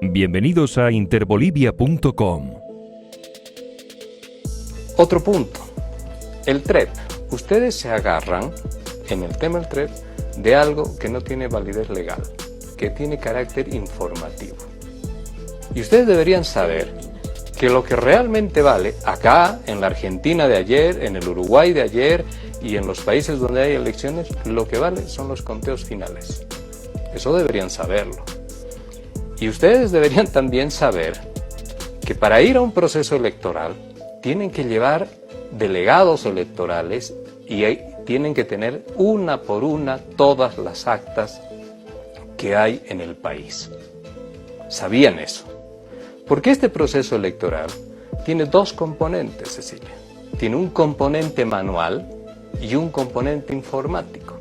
Bienvenidos a interbolivia.com. Otro punto, el TREP. Ustedes se agarran, en el tema del TREP, de algo que no tiene validez legal, que tiene carácter informativo. Y ustedes deberían saber que lo que realmente vale, acá, en la Argentina de ayer, en el Uruguay de ayer y en los países donde hay elecciones, lo que vale son los conteos finales. Eso deberían saberlo. Y ustedes deberían también saber que para ir a un proceso electoral tienen que llevar delegados electorales y tienen que tener una por una todas las actas que hay en el país. ¿Sabían eso? Porque este proceso electoral tiene dos componentes, Cecilia. Tiene un componente manual y un componente informático.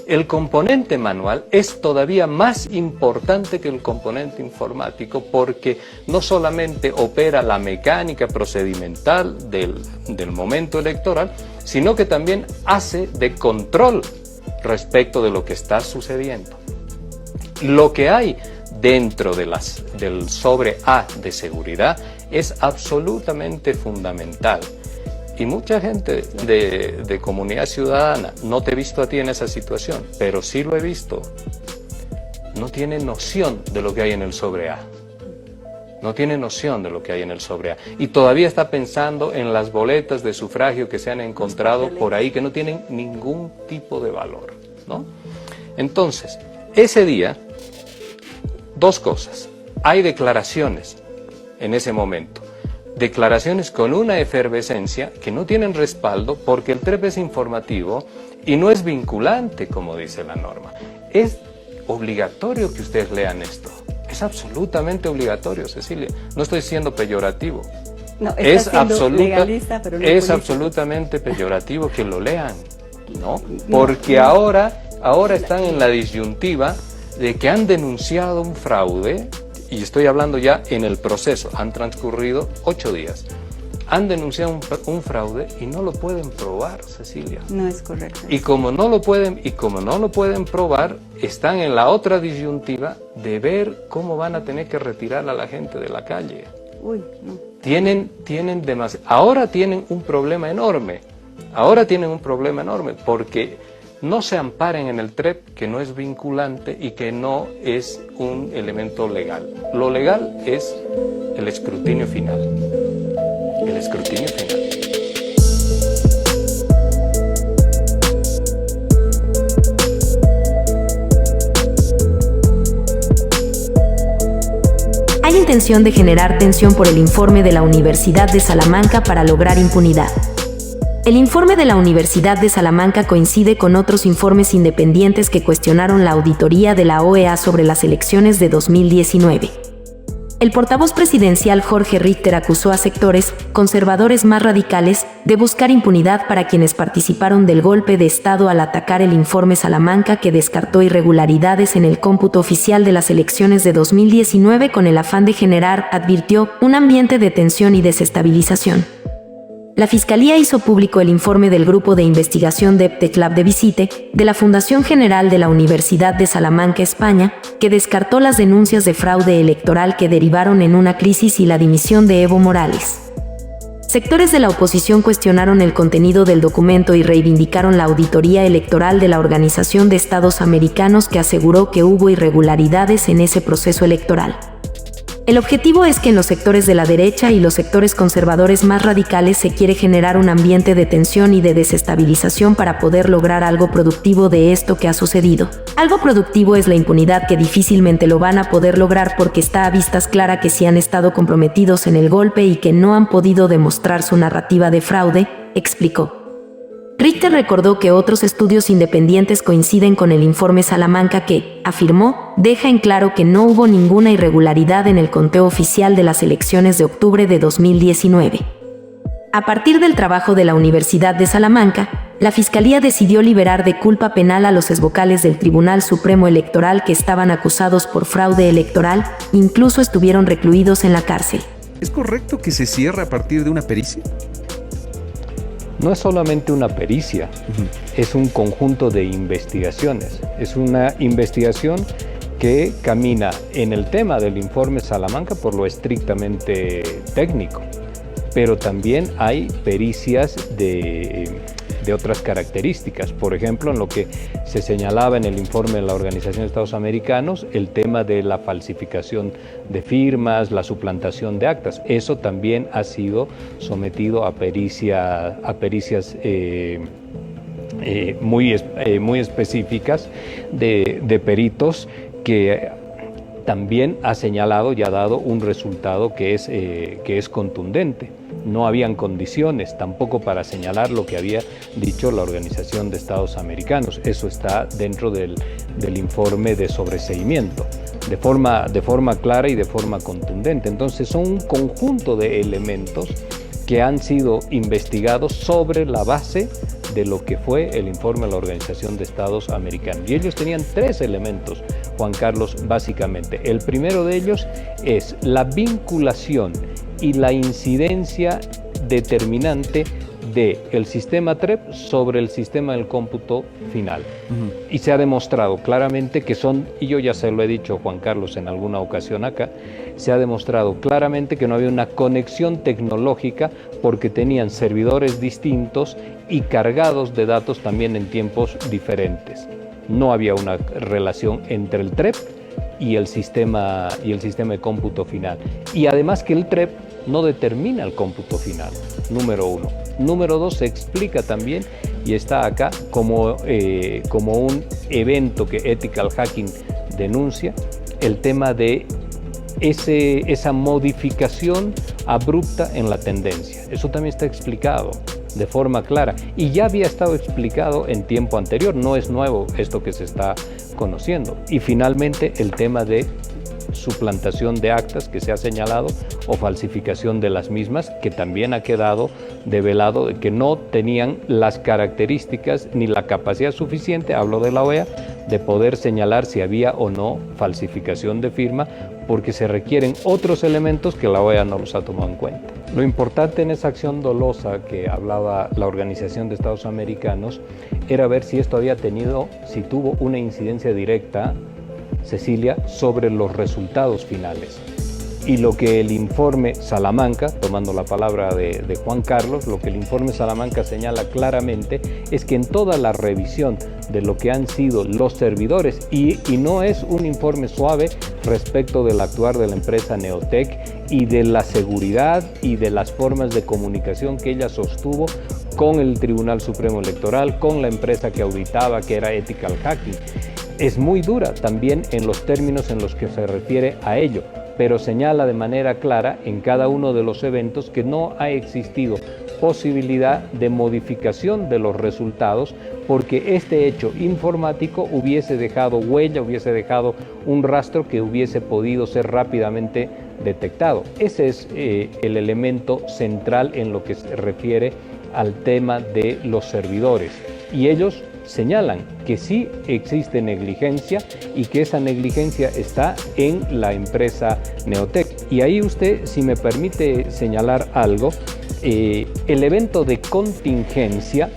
El componente manual es todavía más importante que el componente informático porque no solamente opera la mecánica procedimental del momento electoral, sino que también hace de control respecto de lo que está sucediendo. Lo que hay dentro del sobre A de seguridad es absolutamente fundamental. Y mucha gente de comunidad ciudadana, no te he visto a ti en esa situación, pero sí lo he visto, no tiene noción de lo que hay en el sobre A. No tiene noción de lo que hay en el sobre A. Y todavía está pensando en las boletas de sufragio que se han encontrado por ahí, que no tienen ningún tipo de valor, ¿no? Entonces, ese día, dos cosas. Hay declaraciones en ese momento. Declaraciones con una efervescencia que no tienen respaldo porque el TREP es informativo y no es vinculante, como dice la norma. Es obligatorio que ustedes lean esto. Es absolutamente obligatorio, Cecilia. No estoy siendo peyorativo. No, es legalista, pero no es absolutamente peyorativo que lo lean, ¿no? Porque ahora están en la disyuntiva de que han denunciado un fraude. Y estoy hablando ya en el proceso, han transcurrido 8 días. Han denunciado un fraude y no lo pueden probar, Cecilia. No es correcto. Y como no lo pueden probar, están en la otra disyuntiva de ver cómo van a tener que retirar a la gente de la calle. Uy, no. Tienen demasiado. Ahora tienen un problema enorme. Porque no se amparen en el TREP, que no es vinculante y que no es un elemento legal. Lo legal es el escrutinio final. El escrutinio final. Hay intención de generar tensión por el informe de la Universidad de Salamanca para lograr impunidad. El informe de la Universidad de Salamanca coincide con otros informes independientes que cuestionaron la auditoría de la OEA sobre las elecciones de 2019. El portavoz presidencial Jorge Richter acusó a sectores conservadores más radicales de buscar impunidad para quienes participaron del golpe de Estado al atacar el informe Salamanca que descartó irregularidades en el cómputo oficial de las elecciones de 2019 con el afán de generar, advirtió, un ambiente de tensión y desestabilización. La Fiscalía hizo público el informe del Grupo de Investigación DEPTECLAB de Visite, de la Fundación General de la Universidad de Salamanca, España, que descartó las denuncias de fraude electoral que derivaron en una crisis y la dimisión de Evo Morales. Sectores de la oposición cuestionaron el contenido del documento y reivindicaron la auditoría electoral de la Organización de Estados Americanos que aseguró que hubo irregularidades en ese proceso electoral. El objetivo es que en los sectores de la derecha y los sectores conservadores más radicales se quiere generar un ambiente de tensión y de desestabilización para poder lograr algo productivo de esto que ha sucedido. Algo productivo es la impunidad que difícilmente lo van a poder lograr porque está a vistas claras que sí han estado comprometidos en el golpe y que no han podido demostrar su narrativa de fraude, explicó. Richter recordó que otros estudios independientes coinciden con el informe Salamanca que, afirmó, deja en claro que no hubo ninguna irregularidad en el conteo oficial de las elecciones de octubre de 2019. A partir del trabajo de la Universidad de Salamanca, la Fiscalía decidió liberar de culpa penal a los exvocales del Tribunal Supremo Electoral que estaban acusados por fraude electoral, incluso estuvieron recluidos en la cárcel. ¿Es correcto que se cierre a partir de una pericia? No es solamente una pericia, es un conjunto de investigaciones. Es una investigación que camina en el tema del informe Salamanca por lo estrictamente técnico, pero también hay pericias de otras características. Por ejemplo, en lo que se señalaba en el informe de la Organización de Estados Americanos, el tema de la falsificación de firmas, la suplantación de actas. Eso también ha sido sometido a pericias muy específicas de peritos, que también ha señalado y ha dado un resultado que es contundente. No habían condiciones tampoco para señalar lo que había dicho la Organización de Estados Americanos. Eso está dentro del informe de sobreseimiento, de forma clara y de forma contundente. Entonces son un conjunto de elementos que han sido investigados sobre la base de lo que fue el informe de la Organización de Estados Americanos. Y ellos tenían 3 elementos, Juan Carlos, básicamente. El primero de ellos es la vinculación y la incidencia determinante del sistema TREP sobre el sistema del cómputo final. Y se ha demostrado claramente que y yo ya se lo he dicho, Juan Carlos, en alguna ocasión acá, se ha demostrado claramente que no había una conexión tecnológica porque tenían servidores distintos y cargados de datos también en tiempos diferentes. No había una relación entre el TREP y el sistema de cómputo final. Y además que el TREP no determina el cómputo final, número 1. Número 2, se explica también, y está acá, como un evento que Ethical Hacking denuncia, el tema de esa modificación abrupta en la tendencia. Eso también está explicado de forma clara y ya había estado explicado en tiempo anterior, no es nuevo esto que se está conociendo. Y finalmente el tema de suplantación de actas que se ha señalado o falsificación de las mismas, que también ha quedado develado de que no tenían las características ni la capacidad suficiente, hablo de la OEA, de poder señalar si había o no falsificación de firma, porque se requieren otros elementos que la OEA no los ha tomado en cuenta. Lo importante en esa acción dolosa que hablaba la Organización de Estados Americanos era ver si esto si tuvo una incidencia directa, Cecilia, sobre los resultados finales. Y lo que el informe Salamanca, tomando la palabra de Juan Carlos, lo que el informe Salamanca señala claramente es que en toda la revisión de lo que han sido los servidores, y no es un informe suave respecto del actuar de la empresa Neotec y de la seguridad y de las formas de comunicación que ella sostuvo con el Tribunal Supremo Electoral, con la empresa que auditaba, que era Ethical Hacking. Es muy dura también en los términos en los que se refiere a ello, pero señala de manera clara en cada uno de los eventos que no ha existido posibilidad de modificación de los resultados, porque este hecho informático hubiese dejado huella, hubiese dejado un rastro que hubiese podido ser rápidamente detectado. Ese es el elemento central en lo que se refiere al tema de los servidores. Y ellos señalan que sí existe negligencia y que esa negligencia está en la empresa Neotec. Y ahí usted, si me permite señalar algo, el evento de contingencia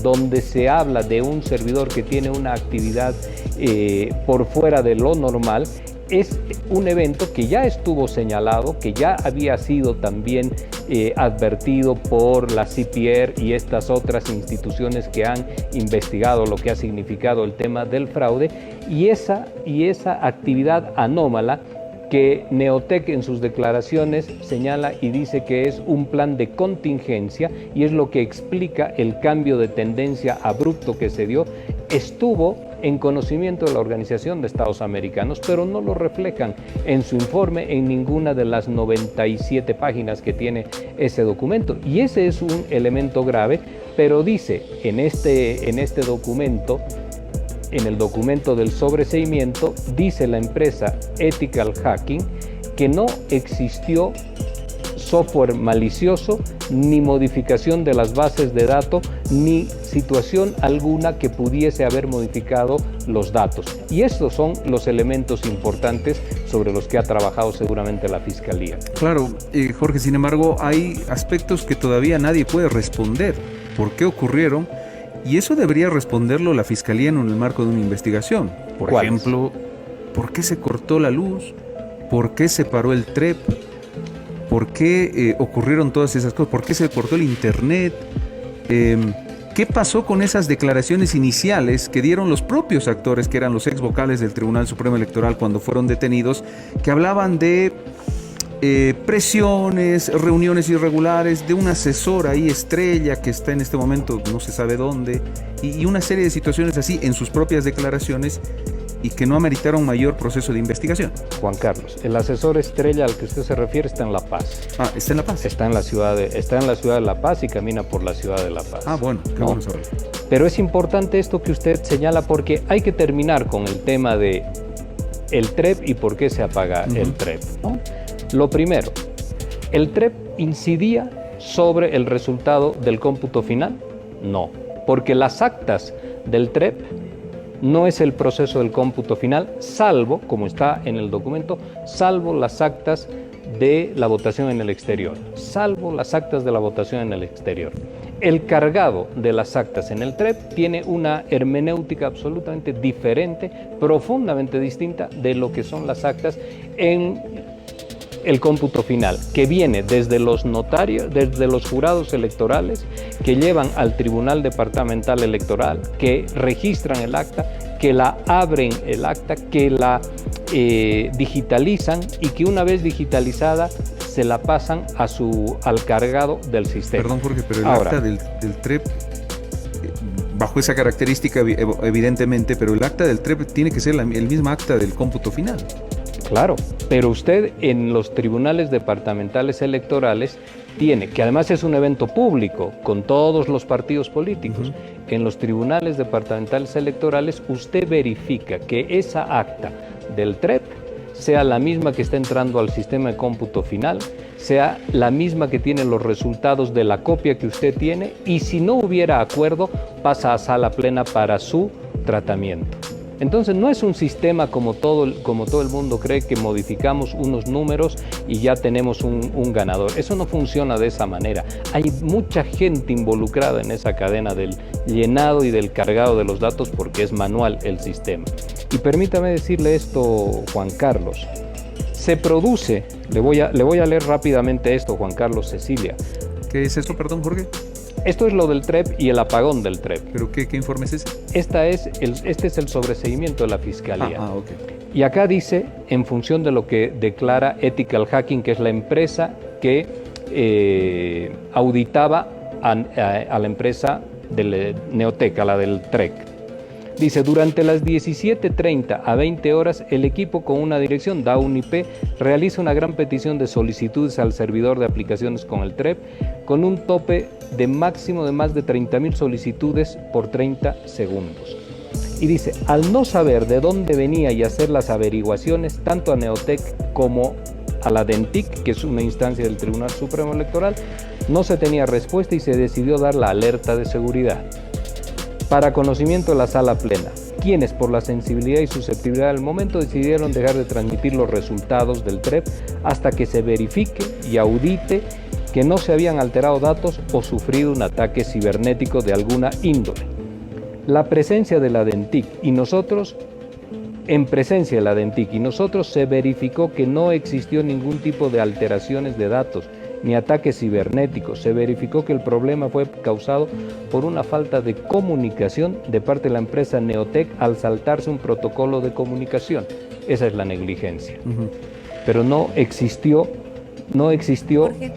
donde se habla de un servidor que tiene una actividad por fuera de lo normal, es un evento que ya estuvo señalado, que ya había sido también advertido por la CPR y estas otras instituciones que han investigado lo que ha significado el tema del fraude, y esa actividad anómala que Neotec en sus declaraciones señala y dice que es un plan de contingencia, y es lo que explica el cambio de tendencia abrupto que se dio, estuvo en conocimiento de la Organización de Estados Americanos, pero no lo reflejan en su informe en ninguna de las 97 páginas que tiene ese documento. Y ese es un elemento grave, pero dice en este documento, en el documento del sobreseimiento, dice la empresa Ethical Hacking que no existió software malicioso, ni modificación de las bases de datos, ni situación alguna que pudiese haber modificado los datos. Y estos son los elementos importantes sobre los que ha trabajado seguramente la Fiscalía. Claro, Jorge, sin embargo, hay aspectos que todavía nadie puede responder. ¿Por qué ocurrieron? Y eso debería responderlo la Fiscalía en el marco de una investigación. Por ¿Cuáles? ejemplo, ¿por qué se cortó la luz? ¿Por qué se paró el TREP? ¿Por qué ocurrieron todas esas cosas? ¿Por qué se cortó el internet? ¿Qué pasó con esas declaraciones iniciales que dieron los propios actores, que eran los ex vocales del Tribunal Supremo Electoral cuando fueron detenidos, que hablaban de presiones, reuniones irregulares, de un asesor ahí estrella que está en este momento no se sabe dónde, y una serie de situaciones así en sus propias declaraciones y que no ameritaron mayor proceso de investigación? Juan Carlos, el asesor estrella al que usted se refiere está en La Paz. Ah, ¿está en La Paz? Está en la ciudad de La Paz y camina por la ciudad de La Paz. Ah, bueno, qué ¿no? bueno saberlo. Pero es importante esto que usted señala porque hay que terminar con el tema de el TREP y por qué se apaga el TREP, ¿no? Lo primero, ¿el TREP incidía sobre el resultado del cómputo final? No, porque las actas del TREP no es el proceso del cómputo final, salvo, como está en el documento, salvo las actas de la votación en el exterior, salvo las actas de la votación en el exterior. El cargado de las actas en el TREP tiene una hermenéutica absolutamente diferente, profundamente distinta de lo que son las actas en el cómputo final, que viene desde los notarios, desde los jurados electorales, que llevan al Tribunal Departamental Electoral, que registran el acta, que la abren el acta, que la digitalizan y que una vez digitalizada se la pasan al cargado del sistema. Perdón, Jorge, pero el Ahora, acta del TREP, bajo esa característica evidentemente, pero el acta del TREP tiene que ser el mismo acta del cómputo final. claro, pero usted en los tribunales departamentales electorales tiene, que además es un evento público con todos los partidos políticos, en los tribunales departamentales electorales usted verifica que esa acta del TREP sea la misma que está entrando al sistema de cómputo final, sea la misma que tiene los resultados de la copia que usted tiene y si no hubiera acuerdo pasa a sala plena para su tratamiento. Entonces no es un sistema como todo el mundo cree, que modificamos unos números y ya tenemos un ganador. Eso no funciona de esa manera. Hay mucha gente involucrada en esa cadena del llenado y del cargado de los datos porque es manual el sistema. Y permítame decirle esto, Juan Carlos. Se produce, le voy a leer rápidamente esto, Juan Carlos, Cecilia. ¿Qué es esto, perdón, Jorge? Esto es lo del TREP y el apagón del TREP. ¿Pero qué informe es ese? Este es el sobreseimiento de la Fiscalía. Ok. Y acá dice, en función de lo que declara Ethical Hacking, que es la empresa que auditaba a la empresa de Neotec, a la del TREC. Dice, durante las 17:30 a 20 horas, el equipo con una dirección, da un IP, realiza una gran petición de solicitudes al servidor de aplicaciones con el TREP, con un tope de máximo de más de 30,000 solicitudes por 30 segundos. Y dice, al no saber de dónde venía y hacer las averiguaciones, tanto a Neotec como a la DENTIC, que es una instancia del Tribunal Supremo Electoral, no se tenía respuesta y se decidió dar la alerta de seguridad. Para conocimiento de la sala plena, quienes por la sensibilidad y susceptibilidad del momento decidieron dejar de transmitir los resultados del TREP hasta que se verifique y audite que no se habían alterado datos o sufrido un ataque cibernético de alguna índole. La presencia de la DENTIC y nosotros, en presencia de la DENTIC y nosotros, se verificó que no existió ningún tipo de alteraciones de datos ni ataques cibernéticos. Se verificó que el problema fue causado por una falta de comunicación de parte de la empresa Neotec al saltarse un protocolo de comunicación. Esa es la negligencia. Pero no existió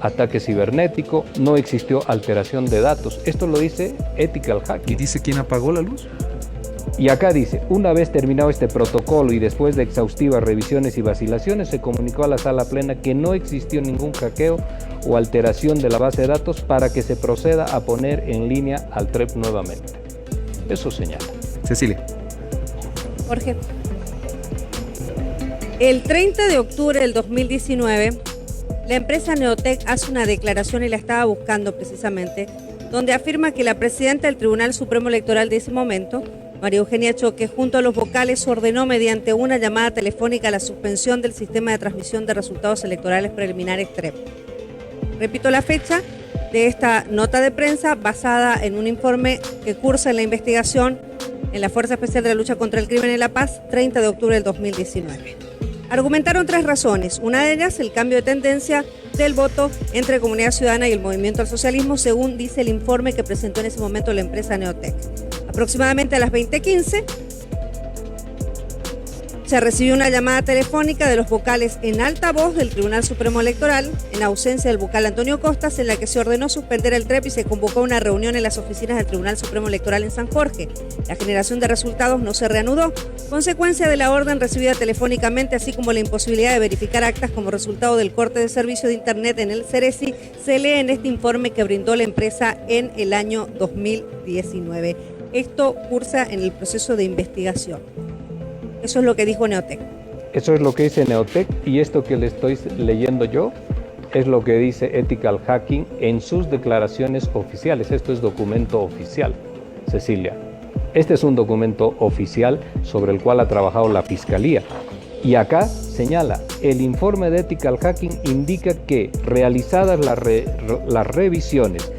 ataque cibernético, no existió alteración de datos. Esto lo dice Ethical Hacking. ¿Y dice quién apagó la luz? Y acá dice, una vez terminado este protocolo y después de exhaustivas revisiones y vacilaciones, se comunicó a la sala plena que no existió ningún hackeo o alteración de la base de datos para que se proceda a poner en línea al TREP nuevamente. Eso señala. Cecilia. Jorge, el 30 de octubre del 2019, la empresa Neotec hace una declaración y la estaba buscando precisamente, donde afirma que la presidenta del Tribunal Supremo Electoral de ese momento, María Eugenia Choque, junto a los vocales, ordenó mediante una llamada telefónica la suspensión del sistema de transmisión de resultados electorales preliminares TREP. Repito la fecha, de esta nota de prensa basada en un informe que cursa en la investigación en la Fuerza Especial de la Lucha contra el Crimen y la Paz, 30 de octubre del 2019. Argumentaron 3 razones. Una de ellas, el cambio de tendencia del voto entre Comunidad Ciudadana y el Movimiento al Socialismo, según dice el informe que presentó en ese momento la empresa Neotec. Aproximadamente a las 20:15 se recibió una llamada telefónica de los vocales en alta voz del Tribunal Supremo Electoral, en ausencia del vocal Antonio Costas, en la que se ordenó suspender el TREP y se convocó una reunión en las oficinas del Tribunal Supremo Electoral en San Jorge. La generación de resultados no se reanudó, consecuencia de la orden recibida telefónicamente, así como la imposibilidad de verificar actas como resultado del corte de servicio de Internet en el Ceresi, se lee en este informe que brindó la empresa en el año 2019. Esto cursa en el proceso de investigación. Eso es lo que dijo Neotec. Eso es lo que dice Neotec, y esto que le estoy leyendo yo es lo que dice Ethical Hacking en sus declaraciones oficiales. Esto es documento oficial, Cecilia. Este es un documento oficial sobre el cual ha trabajado la Fiscalía. Y acá señala, el informe de Ethical Hacking indica que realizadas las revisiones,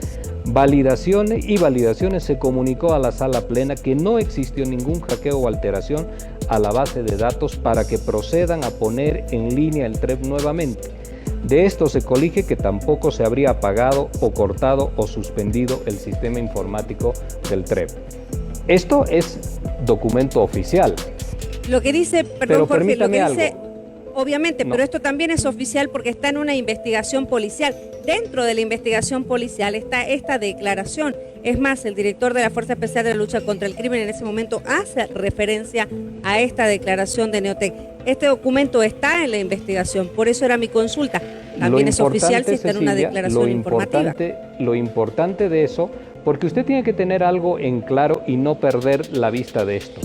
validaciones, se comunicó a la sala plena que no existió ningún hackeo o alteración a la base de datos para que procedan a poner en línea el TREP nuevamente. De esto se colige que tampoco se habría apagado o cortado o suspendido el sistema informático del TREP. Esto es documento oficial. Lo que dice, perdón Jorge, lo que dice, algo. obviamente, No. pero esto también es oficial porque está en una investigación policial. Dentro de la investigación policial está esta declaración. Es más, el director de la Fuerza Especial de la Lucha contra el Crimen en ese momento hace referencia a esta declaración de Neotec. Este documento está en la investigación, por eso era mi consulta. También es oficial si está en una declaración informativa. Lo importante de eso, porque usted tiene que tener algo en claro y no perder la vista de esto.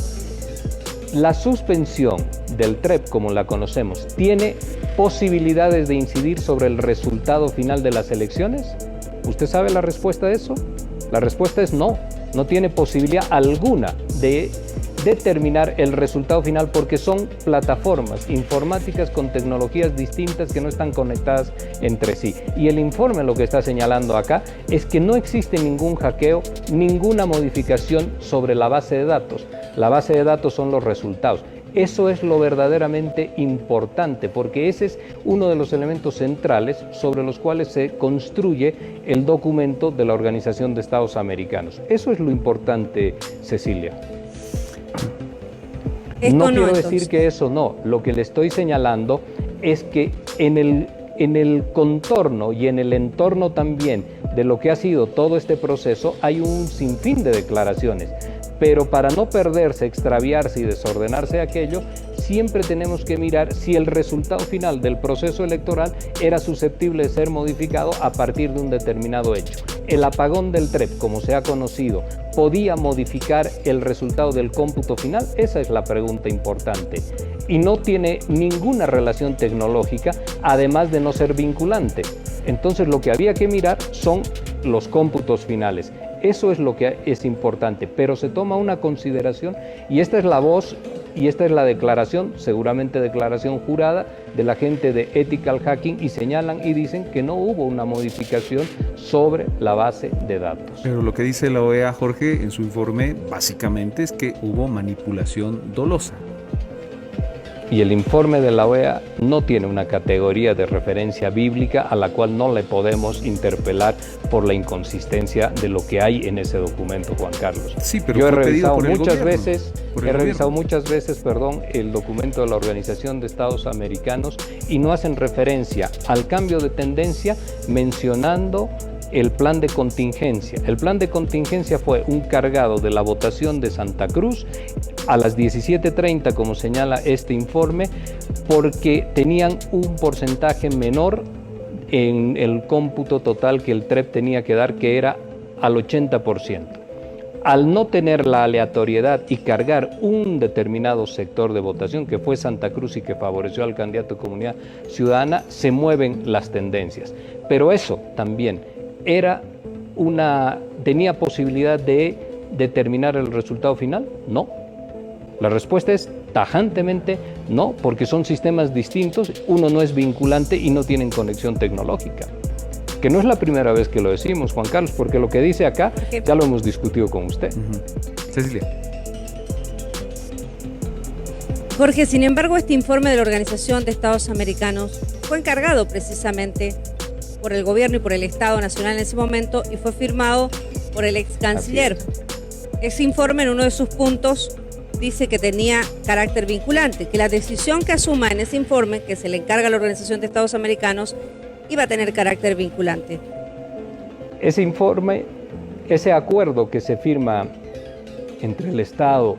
La suspensión del TREP, como la conocemos, ¿tiene posibilidades de incidir sobre el resultado final de las elecciones? ¿Usted sabe la respuesta de eso? La respuesta es no, no tiene posibilidad alguna de determinar el resultado final porque son plataformas informáticas con tecnologías distintas que no están conectadas entre sí. Y el informe lo que está señalando acá es que no existe ningún hackeo, ninguna modificación sobre la base de datos. La base de datos son los resultados. Eso es lo verdaderamente importante, porque ese es uno de los elementos centrales sobre los cuales se construye el documento de la Organización de Estados Americanos. Eso es lo importante, Cecilia. No quiero decir que eso no. Lo que le estoy señalando es que en el contorno y en el entorno también de lo que ha sido todo este proceso hay un sinfín de declaraciones. Pero para no perderse, extraviarse y desordenarse aquello, siempre tenemos que mirar si el resultado final del proceso electoral era susceptible de ser modificado a partir de un determinado hecho. El apagón del TREP, como se ha conocido, ¿podía modificar el resultado del cómputo final? Esa es la pregunta importante. Y no tiene ninguna relación tecnológica, además de no ser vinculante. Entonces lo que había que mirar son los cómputos finales. Eso es lo que es importante, pero se toma una consideración y esta es la voz y esta es la declaración, seguramente declaración jurada de la gente de Ethical Hacking, y señalan y dicen que no hubo una modificación sobre la base de datos. Pero lo que dice la OEA, Jorge, en su informe, básicamente es que hubo manipulación dolosa. Y el informe de la OEA no tiene una categoría de referencia bíblica a la cual no le podemos interpelar por la inconsistencia de lo que hay en ese documento, Juan Carlos. Sí, pero yo he fue revisado pedido por el muchas veces, el documento de la Organización de Estados Americanos y no hacen referencia al cambio de tendencia mencionando el plan de contingencia. El plan de contingencia fue un cargado de la votación de Santa Cruz a las 17:30, como señala este informe, porque tenían un porcentaje menor en el cómputo total que el TREP tenía que dar, que era al 80%. Al no tener la aleatoriedad y cargar un determinado sector de votación, que fue Santa Cruz y que favoreció al candidato de Comunidad Ciudadana, se mueven las tendencias. Pero eso también tenía posibilidad de determinar el resultado final. No. La respuesta es tajantemente no, porque son sistemas distintos, uno no es vinculante y no tienen conexión tecnológica. que no es la primera vez que lo decimos, Juan Carlos, porque lo que dice acá ya lo hemos discutido con usted. Cecilia. Jorge, sin embargo, este informe de la Organización de Estados Americanos fue encargado precisamente por el gobierno y por el Estado Nacional en ese momento y fue firmado por el ex canciller. Ese informe, en uno de sus puntos, dice que tenía carácter vinculante, que la decisión que asuma en ese informe, que se le encarga a la Organización de Estados Americanos, iba a tener carácter vinculante. Ese informe, ese acuerdo que se firma entre el Estado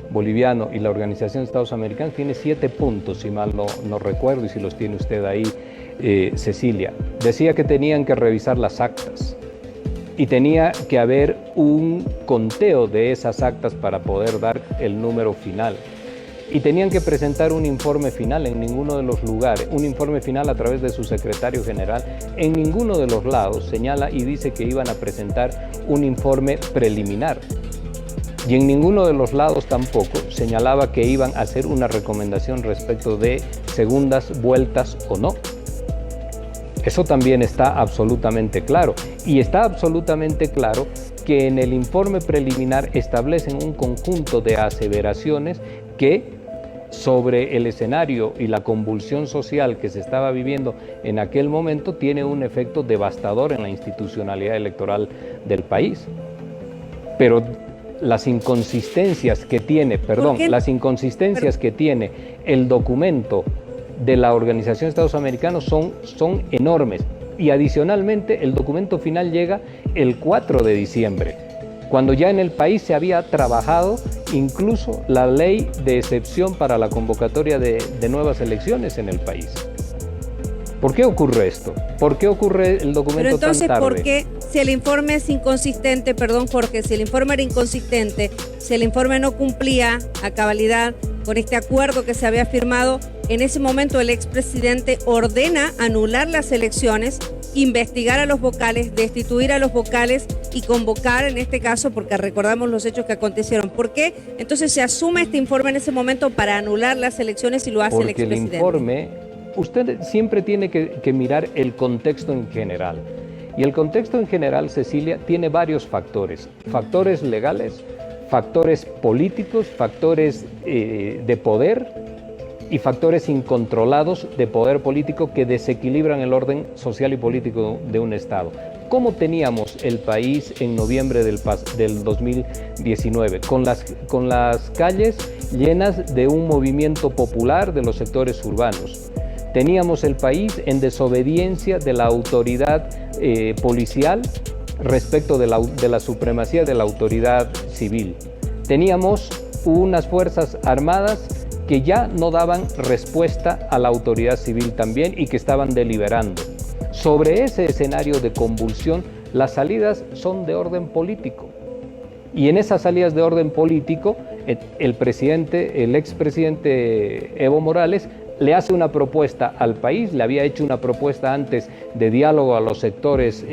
boliviano y la Organización de Estados Americanos tiene 7 puntos, si mal no recuerdo, y si los tiene usted ahí, Cecilia. Decía que tenían que revisar las actas y tenía que haber un conteo de esas actas para poder dar el número final. Y tenían que presentar un informe final en ninguno de los lugares, un informe final a través de su secretario general. En ninguno de los lados señala y dice que iban a presentar un informe preliminar. Y en ninguno de los lados tampoco señalaba que iban a hacer una recomendación respecto de segundas vueltas o no. Eso también está absolutamente claro. Y está absolutamente claro que en el informe preliminar establecen un conjunto de aseveraciones que sobre el escenario y la convulsión social que se estaba viviendo en aquel momento tiene un efecto devastador en la institucionalidad electoral del país. Pero las inconsistencias que tiene, que tiene el documento de la Organización de Estados Americanos son enormes. Y adicionalmente el documento final llega el 4 de diciembre, cuando ya en el país se había trabajado incluso la ley de excepción para la convocatoria de nuevas elecciones en el país. ¿Por qué ocurre esto? ¿Por qué ocurre el documento tan tarde? Pero entonces, ¿por qué, si el informe es inconsistente, perdón Jorge, si el informe era inconsistente, si el informe no cumplía a cabalidad con este acuerdo que se había firmado, en ese momento el expresidente ordena anular las elecciones, investigar a los vocales, destituir a los vocales y convocar en este caso, porque recordamos los hechos que acontecieron? ¿Por qué entonces se asume este informe en ese momento para anular las elecciones y lo hace el expresidente? Porque el informe, usted siempre tiene que mirar el contexto en general. Y el contexto en general, Cecilia, tiene varios factores. Factores legales, factores políticos, factores de poder y factores incontrolados de poder político que desequilibran el orden social y político de un Estado. ¿Cómo teníamos el país en noviembre del 2019? Con las calles llenas de un movimiento popular de los sectores urbanos. Teníamos el país en desobediencia de la autoridad policial respecto de la supremacía de la autoridad civil. Teníamos unas fuerzas armadas que ya no daban respuesta a la autoridad civil también y que estaban deliberando. Sobre ese escenario de convulsión, las salidas son de orden político. Y en esas salidas de orden político, el expresidente Evo Morales le hace una propuesta al país, le había hecho una propuesta antes de diálogo a los sectores,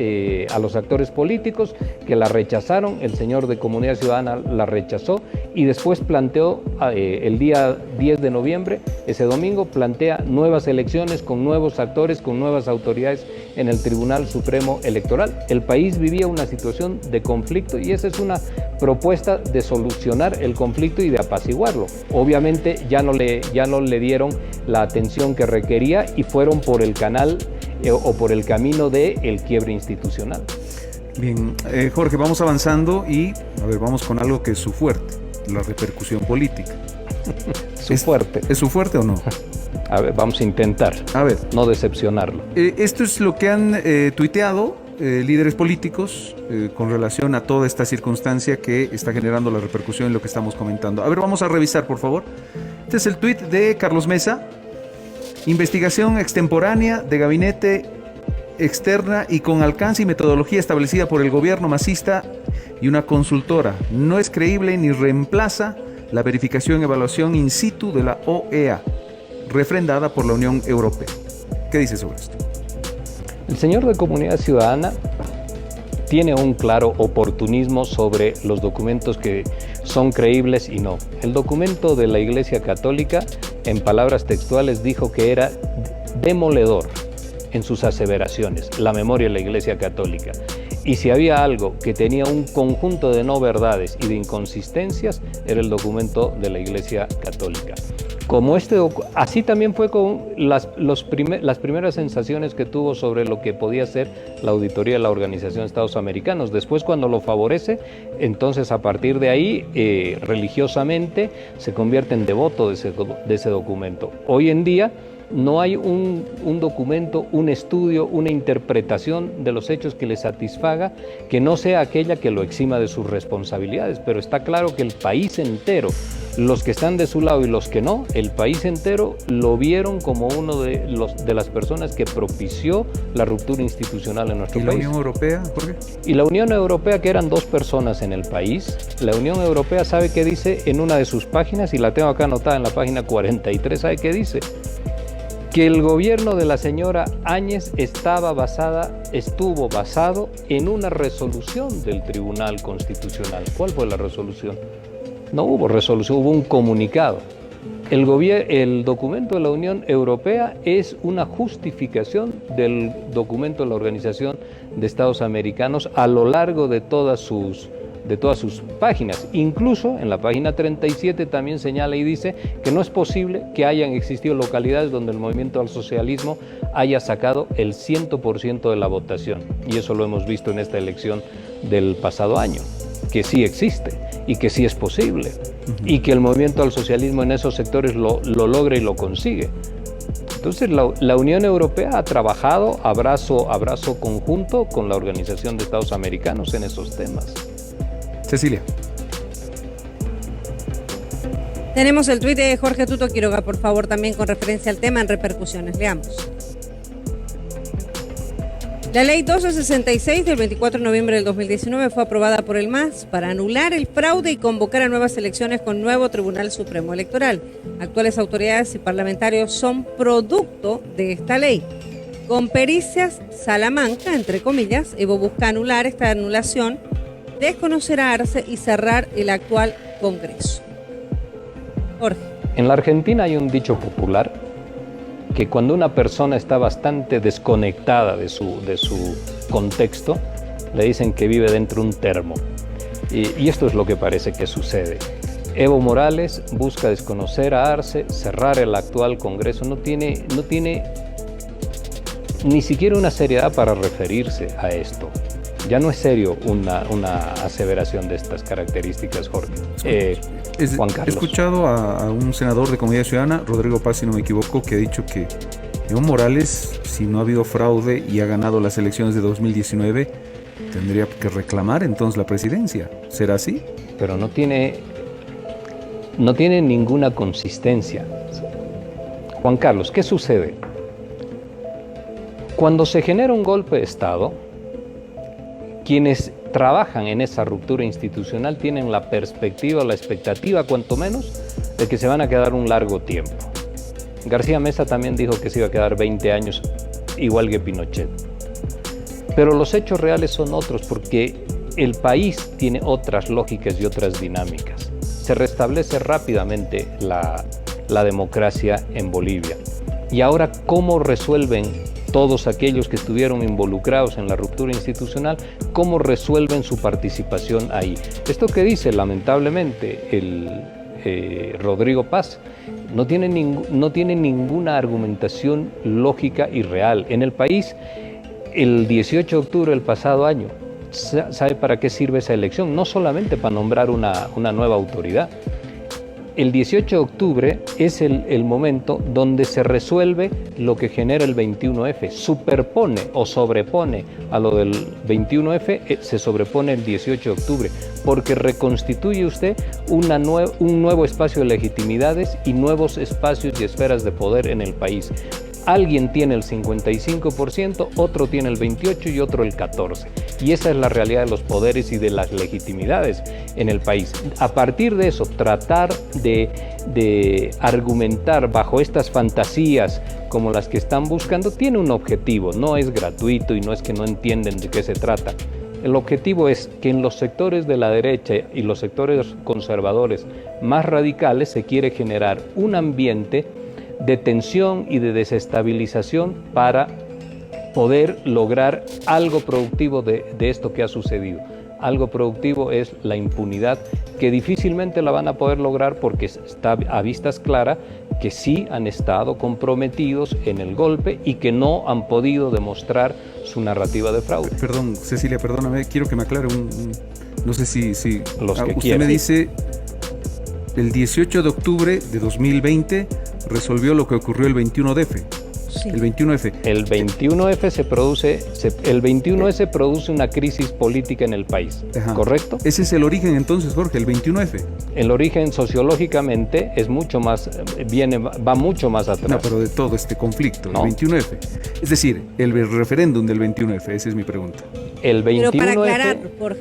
a los actores políticos, que la rechazaron. El señor de Comunidad Ciudadana la rechazó y después planteó el día 10 de noviembre, ese domingo, plantea nuevas elecciones con nuevos actores, con nuevas autoridades en el Tribunal Supremo Electoral. El país vivía una situación de conflicto y esa es una propuesta de solucionar el conflicto y de apaciguarlo. Obviamente ya no le dieron la atención que requería y fueron por el canal o por el camino del quiebre institucional. Bien, Jorge, vamos avanzando y vamos con algo que es su fuerte, la repercusión política. Fuerte. ¿Es su fuerte o no? A ver, vamos a intentar no decepcionarlo. Esto es lo que han tuiteado líderes políticos con relación a toda esta circunstancia que está generando la repercusión en lo que estamos comentando. A ver, vamos a revisar, por favor. Este es el tuit de Carlos Mesa. Investigación extemporánea de gabinete externa y con alcance y metodología establecida por el gobierno masista y una consultora. No es creíble ni reemplaza la verificación y evaluación in situ de la OEA, refrendada por la Unión Europea. ¿Qué dice sobre esto? El señor de Comunidad Ciudadana tiene un claro oportunismo sobre los documentos que son creíbles y no. El documento de la Iglesia Católica, en palabras textuales, dijo que era demoledor. en sus aseveraciones, la memoria de la Iglesia Católica. Y si había algo que tenía un conjunto de no verdades y de inconsistencias, era el documento de la Iglesia Católica. Como así también fue con las primeras sensaciones que tuvo sobre lo que podía ser la auditoría de la Organización de Estados Americanos. Después, cuando lo favorece, entonces a partir de ahí, religiosamente, se convierte en devoto de ese documento. Hoy en día, no hay un documento, un estudio, una interpretación de los hechos que le satisfaga, que no sea aquella que lo exima de sus responsabilidades, pero está claro que el país entero, los que están de su lado y los que no, el país entero lo vieron como uno de las personas que propició la ruptura institucional en nuestro país. ¿Y la Unión Europea, Jorge? Y la Unión Europea, que eran 2 personas en el país, la Unión Europea sabe qué dice en una de sus páginas, y la tengo acá anotada en la página 43, ¿sabe qué dice? Que el gobierno de la señora Áñez estuvo basado en una resolución del Tribunal Constitucional. ¿Cuál fue la resolución? No hubo resolución, hubo un comunicado. El documento de la Unión Europea es una justificación del documento de la Organización de Estados Americanos a lo largo de todas sus páginas. Incluso en la página 37 también señala y dice que no es posible que hayan existido localidades donde el movimiento al socialismo haya sacado el 100% de la votación. Y eso lo hemos visto en esta elección del pasado año, que sí existe y que sí es posible, y que el movimiento al socialismo en esos sectores lo logra y lo consigue. Entonces la Unión Europea ha trabajado a brazo conjunto con la Organización de Estados Americanos en esos temas. Cecilia. Tenemos el tuit de Jorge Tuto Quiroga, por favor, también con referencia al tema en repercusiones. Leamos. La ley 1266 del 24 de noviembre del 2019 fue aprobada por el MAS para anular el fraude y convocar a nuevas elecciones con nuevo Tribunal Supremo Electoral. Actuales autoridades y parlamentarios son producto de esta ley. Con pericias, Salamanca, entre comillas, Evo busca anular esta anulación, desconocer a Arce y cerrar el actual Congreso. Jorge. En la Argentina hay un dicho popular que cuando una persona está bastante desconectada de su contexto, le dicen que vive dentro de un termo. Y esto es lo que parece que sucede. Evo Morales busca desconocer a Arce, cerrar el actual Congreso. No tiene ni siquiera una seriedad para referirse a esto. Ya no es serio una aseveración de estas características, Jorge. Juan Carlos. He escuchado a un senador de Comunidad Ciudadana, Rodrigo Paz, si no me equivoco, que ha dicho que Evo Morales, si no ha habido fraude y ha ganado las elecciones de 2019, tendría que reclamar entonces la presidencia. ¿Será así? Pero no tiene ninguna consistencia. Juan Carlos, ¿qué sucede? Cuando se genera un golpe de Estado, quienes trabajan en esa ruptura institucional tienen la perspectiva, la expectativa, cuanto menos, de que se van a quedar un largo tiempo. García Mesa también dijo que se iba a quedar 20 años, igual que Pinochet. Pero los hechos reales son otros, porque el país tiene otras lógicas y otras dinámicas. Se restablece rápidamente la democracia en Bolivia. Y ahora, ¿cómo resuelven todos aquellos que estuvieron involucrados en la ruptura institucional, cómo resuelven su participación ahí? Esto que dice lamentablemente Rodrigo Paz no tiene ninguna argumentación lógica y real. En el país, el 18 de octubre del pasado año, ¿sabe para qué sirve esa elección? No solamente para nombrar una nueva autoridad. El 18 de octubre es el momento donde se resuelve lo que genera el 21F. Superpone o sobrepone a lo del 21F, se sobrepone el 18 de octubre, porque reconstituye usted un nuevo espacio de legitimidades y nuevos espacios y esferas de poder en el país. Alguien tiene el 55%, otro tiene el 28% y otro el 14%. Y esa es la realidad de los poderes y de las legitimidades en el país. A partir de eso, tratar de argumentar bajo estas fantasías como las que están buscando, tiene un objetivo. No es gratuito y no es que no entienden de qué se trata. El objetivo es que en los sectores de la derecha y los sectores conservadores más radicales se quiere generar un ambiente de tensión y de desestabilización para poder lograr algo productivo de esto que ha sucedido. Algo productivo es la impunidad, que difícilmente la van a poder lograr porque está a vistas claras que sí han estado comprometidos en el golpe y que no han podido demostrar su narrativa de fraude. Perdón, Cecilia, perdóname, quiero que me aclare no sé si Los que usted quieran. me dice, el 18 de octubre de 2020 resolvió lo que ocurrió el 21F. Sí. El 21F. El 21F el 21S produce una crisis política en el país, Ajá. ¿correcto? Ese es el origen entonces, Jorge, el 21F. El origen sociológicamente es mucho más, va mucho más atrás. No, pero de todo este conflicto, No. el 21F. Es decir, el referéndum del 21F, esa es mi pregunta. El 21F, Pero para aclarar, Jorge,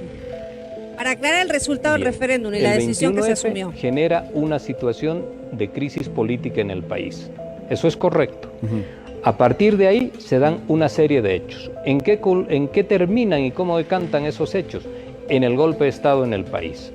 para aclarar el resultado del bien, referéndum y la el decisión que se 21F asumió. genera una situación de crisis política en el país. Eso es correcto. Ujú. A partir de ahí se dan una serie de hechos. ¿En qué terminan y cómo decantan esos hechos? En el golpe de Estado en el país.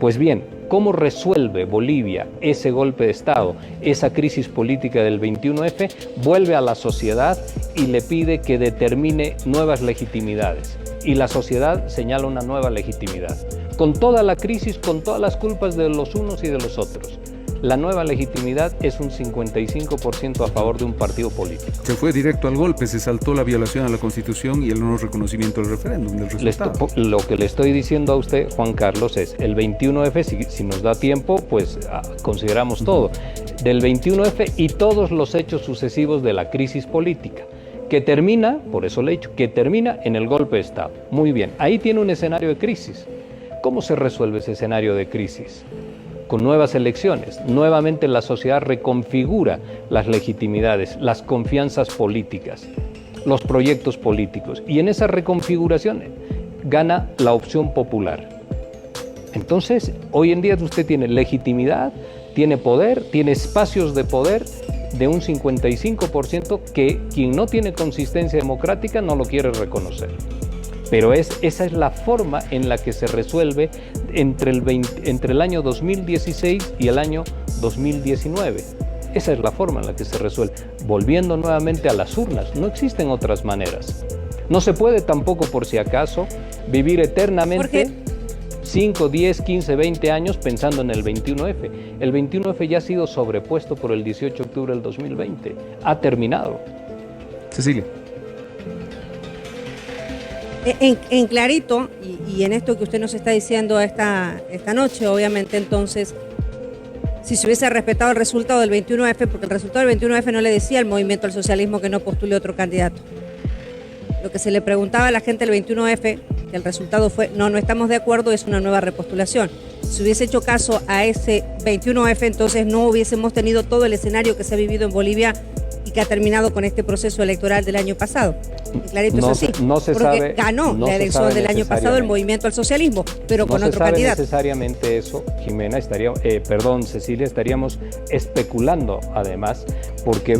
Pues bien, ¿cómo resuelve Bolivia ese golpe de Estado, esa crisis política del 21F? Vuelve a la sociedad y le pide que determine nuevas legitimidades. Y la sociedad señala una nueva legitimidad. Con toda la crisis, con todas las culpas de los unos y de los otros. La nueva legitimidad es un 55% a favor de un partido político. Se fue directo al golpe, se saltó la violación a la Constitución y el no reconocimiento del referéndum, del resultado. Lo que le estoy diciendo a usted, Juan Carlos, es el 21F, si nos da tiempo, pues consideramos todo. Del 21F y todos los hechos sucesivos de la crisis política, que termina, por eso le he dicho, que termina en el golpe de Estado. Muy bien, ahí tiene un escenario de crisis. ¿Cómo se resuelve ese escenario de crisis? Con nuevas elecciones. Nuevamente la sociedad reconfigura las legitimidades, las confianzas políticas, los proyectos políticos. Y en esa reconfiguración gana la opción popular. Entonces, hoy en día usted tiene legitimidad, tiene poder, tiene espacios de poder de un 55% que quien no tiene consistencia democrática no lo quiere reconocer. Pero esa es la forma en la que se resuelve entre el año 2016 y el año 2019. Esa es la forma en la que se resuelve. Volviendo nuevamente a las urnas, no existen otras maneras. No se puede tampoco, por si acaso, vivir eternamente 5, 10, 15, 20 años pensando en el 21F. El 21F ya ha sido sobrepuesto por el 18 de octubre del 2020. Ha terminado. Cecilia. En clarito, y en esto que usted nos está diciendo esta noche, obviamente, entonces, si se hubiese respetado el resultado del 21F, porque el resultado del 21F no le decía al movimiento al socialismo que no postule otro candidato. Lo que se le preguntaba a la gente del 21F, que el resultado fue, no estamos de acuerdo, es una nueva repostulación. Si hubiese hecho caso a ese 21F, entonces no hubiésemos tenido todo el escenario que se ha vivido en Bolivia y que ha terminado con este proceso electoral del año pasado. Y clarito es así, porque ganó la elección del año pasado el movimiento al socialismo, pero con otro candidato. No necesariamente eso, Jimena, Cecilia, estaríamos especulando además, porque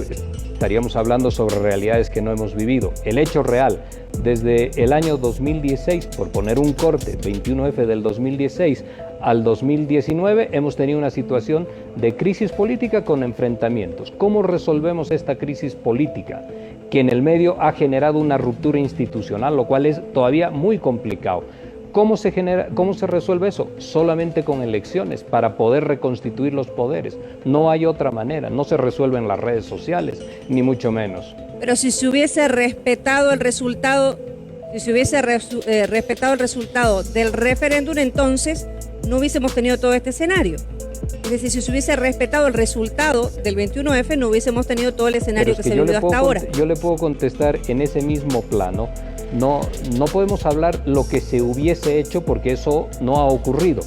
estaríamos hablando sobre realidades que no hemos vivido. El hecho real, desde el año 2016, por poner un corte, 21F del 2016 al 2019, hemos tenido una situación de crisis política con enfrentamientos. ¿Cómo resolvemos esta crisis política? Que en el medio ha generado una ruptura institucional, lo cual es todavía muy complicado. ¿Cómo se resuelve eso? Solamente con elecciones para poder reconstituir los poderes. No hay otra manera, no se resuelve en las redes sociales, ni mucho menos. Pero si se hubiese respetado el resultado, respetado el resultado del referéndum, entonces no hubiésemos tenido todo este escenario. Es decir, si se hubiese respetado el resultado del 21F, no hubiésemos tenido todo el escenario que se ha vivido hasta ahora. Yo le puedo contestar en ese mismo plano. No podemos hablar lo que se hubiese hecho porque eso no ha ocurrido.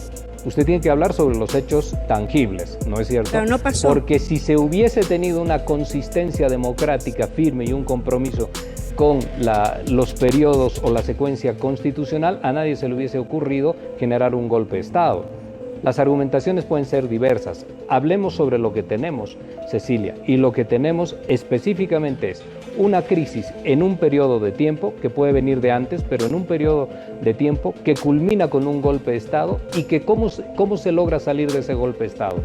Usted tiene que hablar sobre los hechos tangibles, ¿no es cierto? Pero no pasó. Porque si se hubiese tenido una consistencia democrática firme y un compromiso con los periodos o la secuencia constitucional, a nadie se le hubiese ocurrido generar un golpe de Estado. Las argumentaciones pueden ser diversas. Hablemos sobre lo que tenemos, Cecilia, y lo que tenemos específicamente es una crisis en un periodo de tiempo, que puede venir de antes, pero en un periodo de tiempo que culmina con un golpe de Estado y que ¿cómo se logra salir de ese golpe de Estado?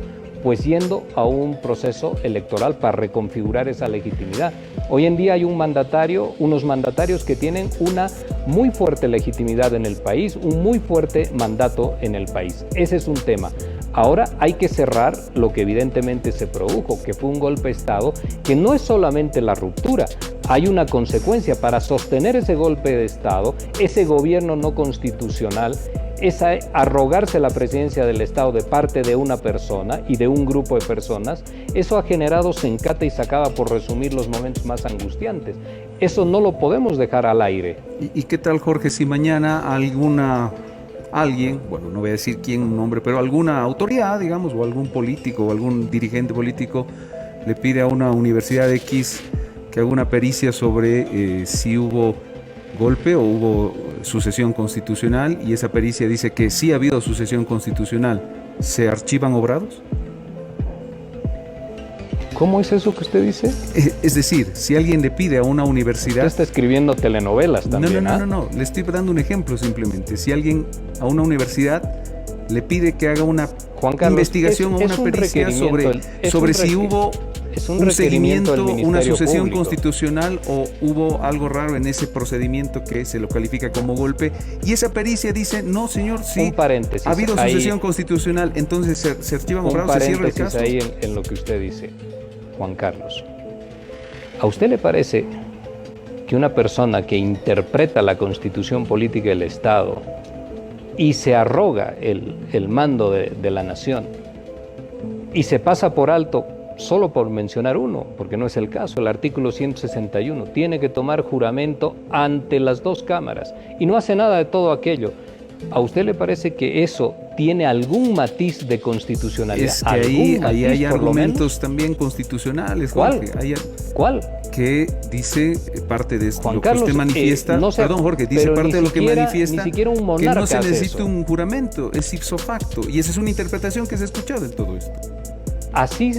pues yendo a un proceso electoral para reconfigurar esa legitimidad. Hoy en día hay unos mandatarios que tienen una muy fuerte legitimidad en el país, un muy fuerte mandato en el país. Ese es un tema. Ahora hay que cerrar lo que evidentemente se produjo, que fue un golpe de Estado, que no es solamente la ruptura, hay una consecuencia. Para sostener ese golpe de Estado, ese gobierno no constitucional, esa arrogarse la presidencia del Estado de parte de una persona y de un grupo de personas, eso ha generado, se encata y se acaba por resumir los momentos más angustiantes. Eso no lo podemos dejar al aire. ¿Y qué tal, Jorge, si mañana alguien, bueno, no voy a decir quién, un nombre, pero alguna autoridad, digamos, o algún político o algún dirigente político le pide a una universidad X que haga una pericia sobre si hubo golpe o hubo sucesión constitucional, y esa pericia dice que sí ha habido sucesión constitucional, ¿se archivan obrados? ¿Cómo es eso que usted dice? Es decir, si alguien le pide a una universidad... Usted está escribiendo telenovelas también. No, le estoy dando un ejemplo simplemente. Si alguien a una universidad le pide que haga una investigación o una pericia sobre si hubo un seguimiento, una sucesión constitucional o hubo algo raro en ese procedimiento que se lo califica como golpe, y esa pericia dice, no señor, sí, ha habido sucesión constitucional, entonces se archivan obrados, se cierra el caso. Ahí en lo que usted dice, Juan Carlos. ¿A usted le parece que una persona que interpreta la Constitución política del Estado y se arroga el mando de la nación y se pasa por alto, solo por mencionar uno, porque no es el caso, el artículo 161, tiene que tomar juramento ante las dos cámaras y no hace nada de todo aquello? ¿A usted le parece que eso tiene algún matiz de constitucionalidad? Es que ahí hay argumentos también constitucionales. ¿Cuál? Jorge, ¿Cuál? Que dice parte de esto, Juan lo Carlos, que usted manifiesta, perdón Jorge, dice parte de lo que manifiesta ni siquiera un monarca que no se hace necesita eso. un juramento, es ipso facto, y esa es una interpretación que se ha escuchado en todo esto. Así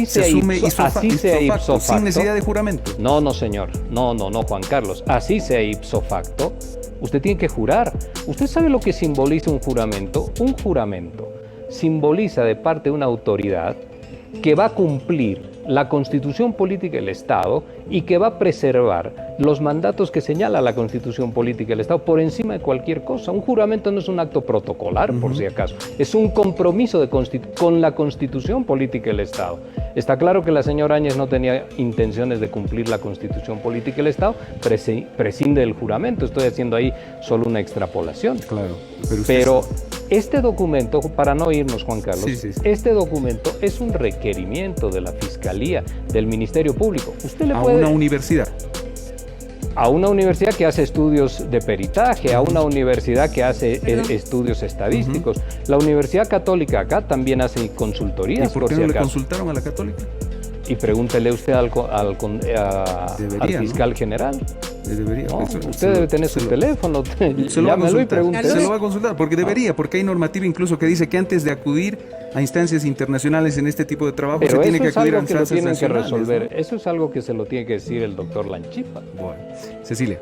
Se asume ipso facto, sin necesidad de juramento. No, señor. No, Juan Carlos. Así sea ipso facto, usted tiene que jurar. ¿Usted sabe lo que simboliza un juramento? Un juramento simboliza de parte de una autoridad que va a cumplir la Constitución política del Estado y que va a preservar los mandatos que señala la Constitución política del Estado por encima de cualquier cosa. Un juramento no es un acto protocolar, por si acaso. Es un compromiso con la Constitución política del Estado. Está claro que la señora Áñez no tenía intenciones de cumplir la Constitución política del Estado, prescinde del juramento. Estoy haciendo ahí solo una extrapolación. Claro. Pero este documento, para no irnos, Juan Carlos, sí. Este documento es un requerimiento de la Fiscalía, del Ministerio Público. Usted le puede... A una universidad. A una universidad que hace estudios de peritaje, a una universidad que hace estudios estadísticos. La Universidad Católica acá también hace consultorías. ¿Y por qué no le consultaron a la Católica? Y pregúntele usted al fiscal general. Debería. No, usted debe tener su teléfono. Llámelo y pregúntele. Se lo va a consultar, porque debería, porque hay normativa incluso que dice que antes de acudir a instancias internacionales en este tipo de trabajo se tiene que acudir a instancias nacionales. Resolver. ¿No? Eso es algo que se lo tiene que decir el doctor Lanchipa. Bueno, Cecilia.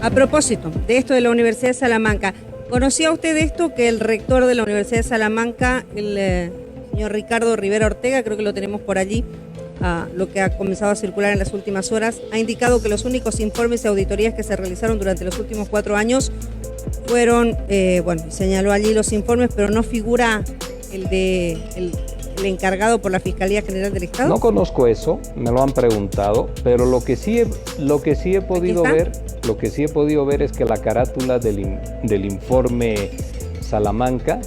A propósito de esto de la Universidad de Salamanca, ¿conocía usted esto que el rector de la Universidad de Salamanca, el señor Ricardo Rivera Ortega, creo que lo tenemos por allí, lo que ha comenzado a circular en las últimas horas, ha indicado que los únicos informes y auditorías que se realizaron durante los últimos 4 años fueron, señaló allí los informes, pero no figura el encargado por la Fiscalía General del Estado? No conozco eso, me lo han preguntado, pero lo que sí he podido ver es que la carátula del informe Salamanca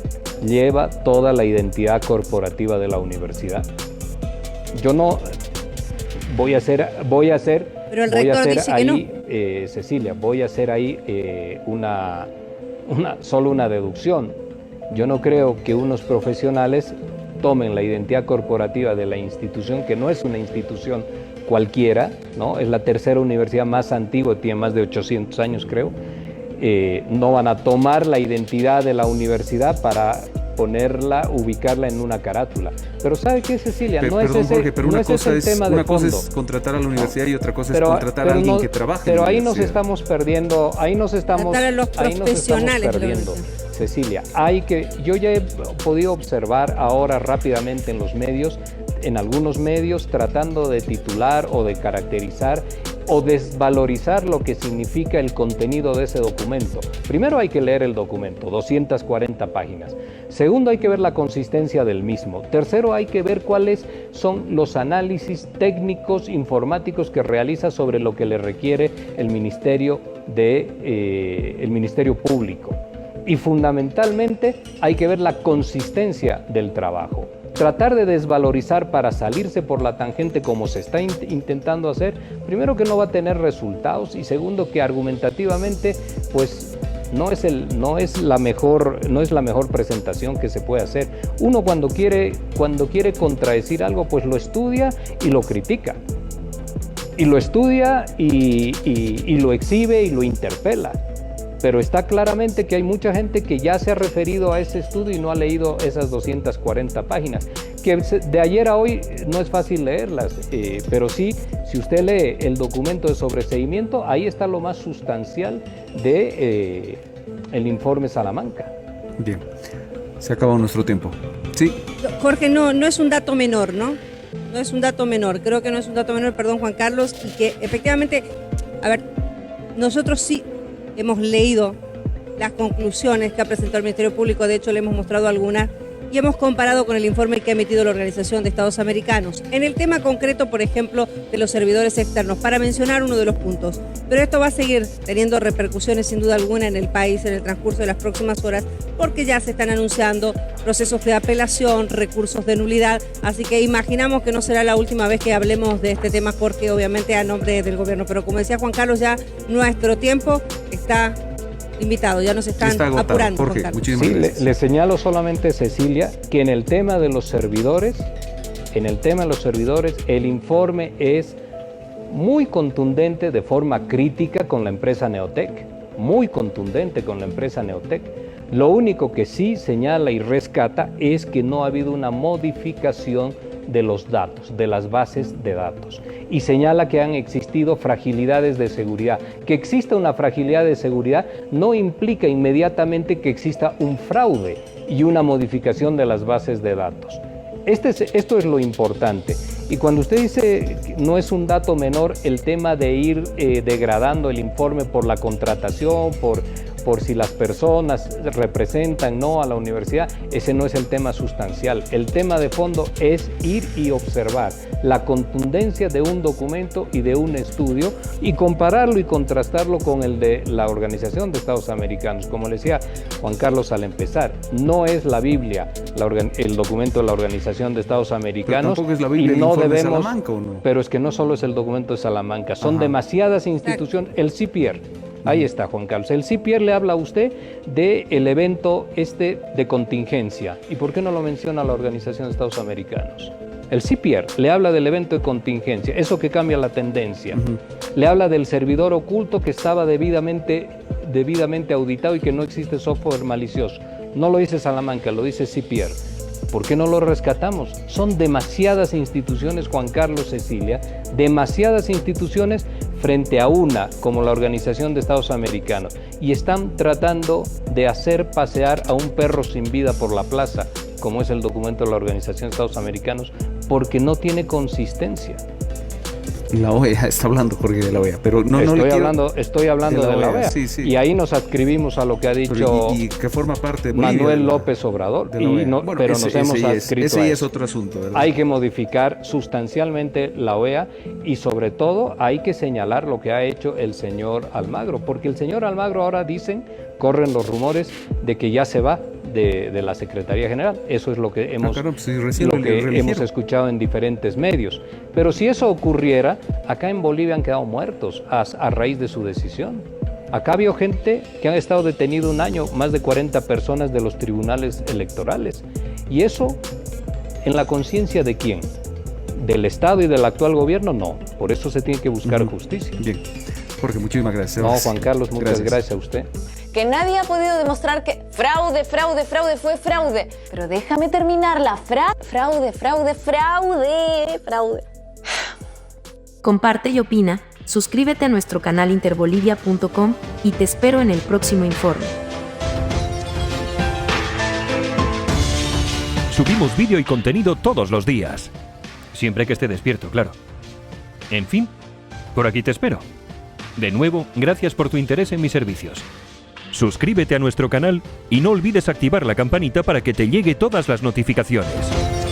lleva toda la identidad corporativa de la universidad. Yo no voy a hacer pero el rector dice ahí, que no. Cecilia, voy a hacer ahí solo una deducción. Yo no creo que unos profesionales tomen la identidad corporativa de la institución, que no es una institución cualquiera, ¿no? Es la tercera universidad más antigua, tiene más de 800 años creo. No van a tomar la identidad de la universidad para ubicarla en una carátula. Pero ¿sabe qué, Cecilia? Una cosa es contratar a la universidad y otra cosa es contratar a alguien que trabaje en la universidad. Ahí nos estamos perdiendo, Tratar a los profesionales de la universidad. Cecilia, yo ya he podido observar ahora rápidamente en los medios, en algunos medios, tratando de titular o de caracterizar o desvalorizar lo que significa el contenido de ese documento. Primero hay que leer el documento, 240 páginas. Segundo, hay que ver la consistencia del mismo. Tercero, hay que ver cuáles son los análisis técnicos, informáticos que realiza sobre lo que le requiere el Ministerio Público. Y fundamentalmente hay que ver la consistencia del trabajo. Tratar de desvalorizar para salirse por la tangente como se está intentando hacer, primero que no va a tener resultados y segundo que argumentativamente pues no es la mejor presentación que se puede hacer. Uno cuando quiere contradecir algo pues lo estudia y lo critica. Y lo estudia y lo exhibe y lo interpela. Pero está claramente que hay mucha gente que ya se ha referido a ese estudio y no ha leído esas 240 páginas, que de ayer a hoy no es fácil leerlas, pero sí, si usted lee el documento de sobreseimiento, ahí está lo más sustancial de el informe Salamanca. Bien, se ha acabado nuestro tiempo. Sí. Jorge, no es un dato menor, ¿no? No es un dato menor, creo que no es un dato menor, perdón Juan Carlos, y que efectivamente, a ver, nosotros sí hemos leído las conclusiones que ha presentado el Ministerio Público, de hecho le hemos mostrado algunas y hemos comparado con el informe que ha emitido la Organización de Estados Americanos. En el tema concreto, por ejemplo, de los servidores externos, para mencionar uno de los puntos. Pero esto va a seguir teniendo repercusiones sin duda alguna en el país en el transcurso de las próximas horas, porque ya se están anunciando procesos de apelación, recursos de nulidad, así que imaginamos que no será la última vez que hablemos de este tema, porque obviamente a nombre del gobierno. Pero como decía Juan Carlos, ya nuestro tiempo está invitado, ya nos están apurando. Jorge, muchísimas sí, gracias. le señalo solamente, Cecilia, que en el tema de los servidores, el informe es muy contundente de forma crítica con la empresa Neotec, muy contundente con la empresa Neotec. Lo único que sí señala y rescata es que no ha habido una modificación de los datos, de las bases de datos, y señala que han existido fragilidades de seguridad. Que exista una fragilidad de seguridad no implica inmediatamente que exista un fraude y una modificación de las bases de datos. Esto es lo importante. Y cuando usted dice que no es un dato menor el tema de ir degradando el informe por la contratación, por si las personas representan no a la universidad, ese no es el tema sustancial. El tema de fondo es ir y observar la contundencia de un documento y de un estudio y compararlo y contrastarlo con el de la Organización de Estados Americanos. Como le decía Juan Carlos al empezar, no es la Biblia el documento de la Organización de Estados Americanos. Pero tampoco es la Biblia y no debemos, de Salamanca, ¿o no? Pero es que no solo es el documento de Salamanca, son demasiadas instituciones. El CIPIER. Ahí está, Juan Carlos. El CIPIER le habla a usted del evento de contingencia. ¿Y por qué no lo menciona la Organización de Estados Americanos? El CIPIER le habla del evento de contingencia, eso que cambia la tendencia. Le habla del servidor oculto que estaba debidamente auditado y que no existe software malicioso. No lo dice Salamanca, lo dice CIPIER. ¿Por qué no lo rescatamos? Son demasiadas instituciones, Juan Carlos, Cecilia, demasiadas instituciones frente a una como la Organización de Estados Americanos, y están tratando de hacer pasear a un perro sin vida por la plaza, como es el documento de la Organización de Estados Americanos, porque no tiene consistencia. La OEA está hablando, Jorge, de la OEA, pero estoy hablando de la OEA. Sí, sí. Y ahí nos adscribimos a lo que ha dicho y que forma parte de Bolivia, Manuel López Obrador, pero nos hemos adscrito ese a es eso. otro asunto, ¿verdad? Hay que modificar sustancialmente la OEA y sobre todo hay que señalar lo que ha hecho el señor Almagro, porque el señor Almagro ahora corren los rumores de que ya se va de la Secretaría General. Eso es lo que hemos escuchado en diferentes medios. Pero si eso ocurriera, acá en Bolivia han quedado muertos a raíz de su decisión. Acá había gente que han estado detenido un año, más de 40 personas de los tribunales electorales. Y eso, ¿en la conciencia de quién? ¿Del Estado y del actual gobierno? No. Por eso se tiene que buscar justicia. Bien. Jorge, muchísimas gracias. No, Juan Carlos, muchas gracias a usted. Que nadie ha podido demostrar que fraude fue fraude. Pero déjame terminar la fraude. Comparte y opina, suscríbete a nuestro canal interbolivia.com y te espero en el próximo informe. Subimos vídeo y contenido todos los días. Siempre que esté despierto, claro. En fin, por aquí te espero. De nuevo, gracias por tu interés en mis servicios. Suscríbete a nuestro canal y no olvides activar la campanita para que te llegue todas las notificaciones.